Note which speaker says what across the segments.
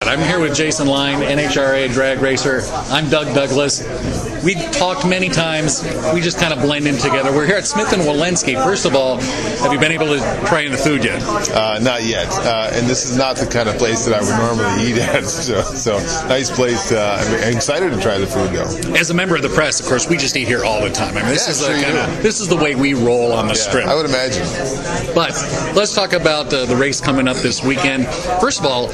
Speaker 1: that. I'm here with Jason Line, NHRA drag racer. I'm Dug Dugless. We've talked many times. We just kind of blend in together. We're here at Smith & Walensky. First of all, have you been able to try any of the food yet?
Speaker 2: Not yet. And this is not the kind of place that I would normally eat at. So nice place. I'm excited to try the food, though.
Speaker 1: As a member of the press, of course, we just eat here all the time. I mean, this is the way we roll on the strip.
Speaker 2: I would imagine.
Speaker 1: But let's talk about the race coming up this weekend. First of all,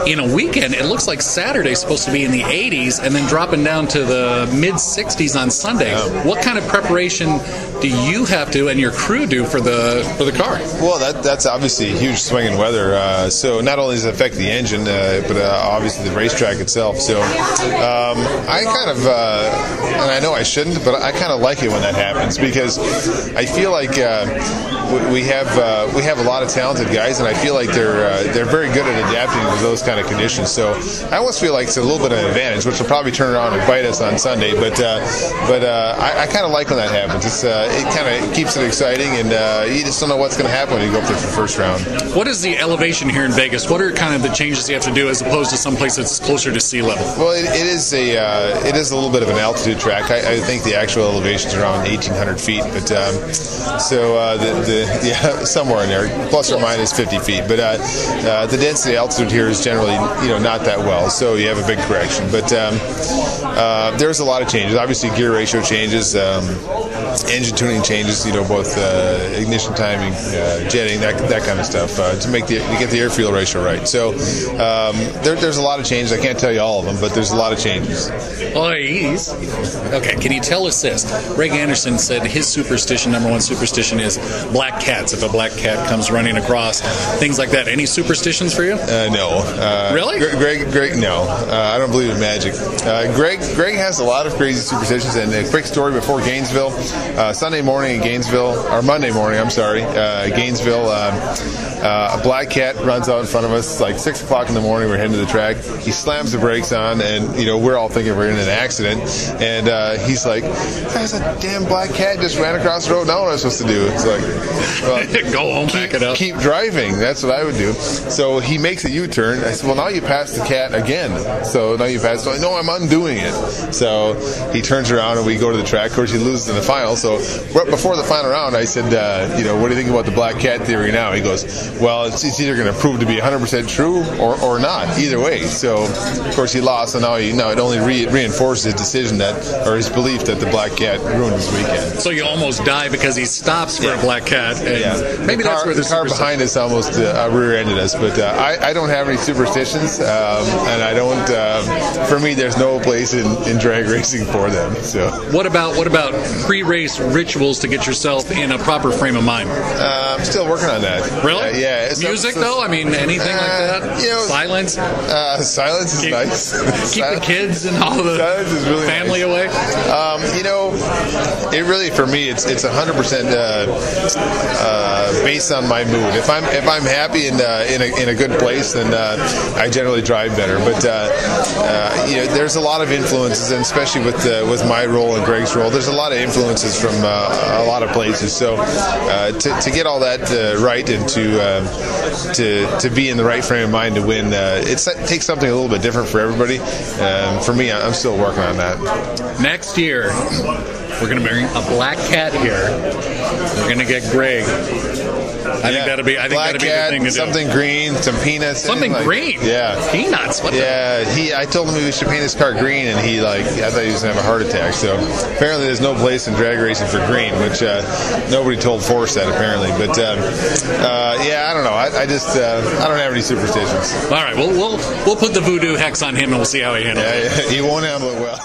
Speaker 1: in a weekend, it looks like Saturday's supposed to be in the 80s and then dropping down to the mid-60s on Sunday. What kind of preparation do you have to and your crew do for the car?
Speaker 2: Well, that's obviously a huge swing in weather. So not only does it affect the engine, but obviously the racetrack itself. So I kind of, and I know I shouldn't, but I kind of like it when that happens because I feel like we have a lot of talented guys, and I feel like they're very good at adapting to those kind of conditions. So I almost feel like it's a little bit of an advantage, which will probably turn around and bite us on Sunday. But I kind of like when that happens. It kind of keeps it exciting, and you just don't know what's going to happen when you go up there for the first round.
Speaker 1: What is the elevation here in Vegas? What are kind of the changes you have to do as opposed to someplace that's closer to sea level?
Speaker 2: Well, it is a little bit of an altitude track. I think the actual elevation is around 1,800 feet, but somewhere in there, plus or minus 50 feet. But the density altitude here is generally not that well, so you have a big correction. But there's a lot of changes. Obviously, gear ratio changes, engine tuning changes. Both ignition timing, jetting, that kind of stuff to get the air fuel ratio right. So there's a lot of changes. I can't tell you all of them, but there's a lot of changes.
Speaker 1: Oh, okay. Can you tell us this? Greg Anderson said his superstition, number one superstition, is black cats. If a black cat comes running across, things like that. Any superstitions for you?
Speaker 2: No.
Speaker 1: Really?
Speaker 2: Greg, no. I don't believe in magic. Greg has a lot of crazy superstitions. And a quick story before Gainesville, Sunday morning in Gainesville, or Monday morning, I'm sorry, Gainesville. A black cat runs out in front of us. It's like 6 o'clock in the morning. We're heading to the track. He slams the brakes on, and we're all thinking we're in an accident. And he's like, "There's a damn black cat just ran across the road. Now what am I supposed to do?" It's like, well,
Speaker 1: go home, back it up.
Speaker 2: Keep driving. That's what I would do. So he makes a U-turn. I said, "Well, now you passed the cat again." So now you passed. So, no, I'm undoing it. So he turns around and we go to the track. Of course, he loses in the final. So right before the final round, I said, "What do you think about the black cat theory now?" He goes, "Well, it's either going to prove to be 100% true or not. Either way." So of course he lost, and now it only reinforces his decision or his belief that the black cat ruined his weekend.
Speaker 1: So you almost die because he stops for a black cat. And maybe that's where
Speaker 2: the car behind us almost rear-ended us. But I don't have any superstitions, and I don't. For me, there's no place in drag racing for them. So
Speaker 1: what about pre-race rituals to get yourself in a proper frame of mind?
Speaker 2: I'm still working on that.
Speaker 1: Really?
Speaker 2: Yeah.
Speaker 1: Music though? I mean, anything like that? Silence?
Speaker 2: Silence is nice.
Speaker 1: Keep the kids and all the
Speaker 2: really
Speaker 1: family away?
Speaker 2: It really, for me, it's 100% based on my mood. If I'm happy and in a good place, then I generally drive better. But there's a lot of influences, and especially with my role and Greg's role, there's a lot of influences from a lot of places. So to get all that right and to be in the right frame of mind to win, it takes something a little bit different for everybody. For me, I'm still working on that.
Speaker 1: Next year, we're going to bring a black cat here. We're going to get Greg. I think that'd be the thing to do.
Speaker 2: Something green, some peanuts.
Speaker 1: Something green?
Speaker 2: Yeah.
Speaker 1: Peanuts?
Speaker 2: I told him we should paint his car green, and I thought he was going to have a heart attack. So apparently there's no place in drag racing for green, which nobody told Forrest that apparently. But I don't know. I don't have any superstitions.
Speaker 1: All right, we'll put the voodoo hex on him, and we'll see how he handles it.
Speaker 2: He won't handle it well.